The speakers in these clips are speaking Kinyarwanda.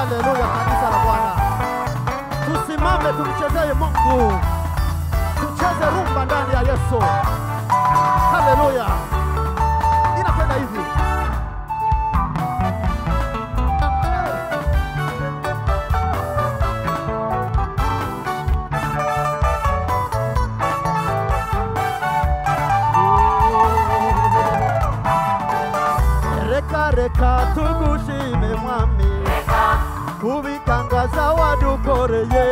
Haleluya, kanisa la Bwana. Tusimame tumchezee Mungu. Tucheze rumba ndani ya Yesu. Haleluya. Inapenda hivi. Reka tugushime mwami, kubitangaza wadukoreye,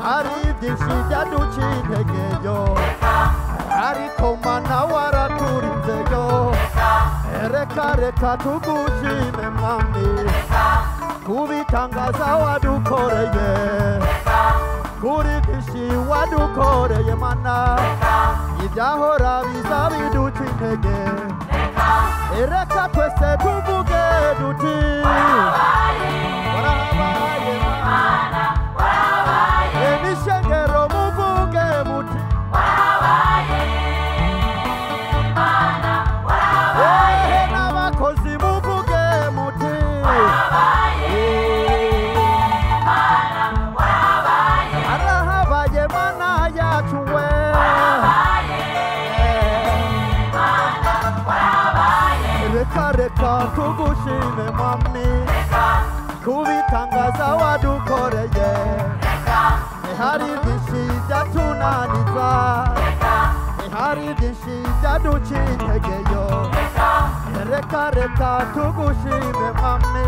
hari byinshi byaduciye integeyo, ariko Mana waraturinzeyo. Reka tugushime mwami, kubitangaza wadukoreye, kuri byinshi wadukoreye Mana, ibyahora biza biduciye intege. Reka twese tuvuge duti warabaye Mana, warabaye. Emishengero muvuge muti warabaye Mana, warabaye. N'abakozi muvuge muti warabaye Mana, warabaye. Arahabaye Mana yacu we. Reka tugushime mwami, kubitangaza wadukoreye, hari byinshi byatunaniza, hari byinshi byaduciye integeyo. Reka tugushime mwami,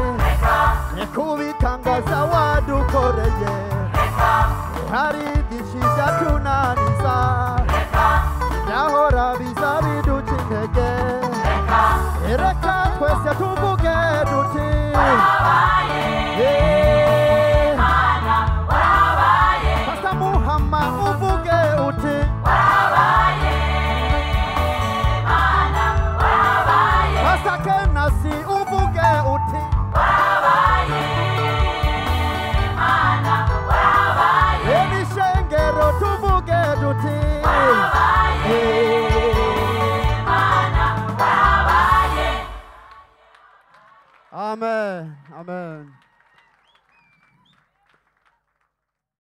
kubitangaza wadukoreye, hari byinshi byatunaniza, byahora biza biduciye intege. Reka twese tuvuge duti warabaye Mana, warabaye. Pastor Muhammad uvuge uti warabaye Mana, warabaye. Pastor Kenasi uvuge uti warabaye Mana, warabaye. Emishengero tuvuge duti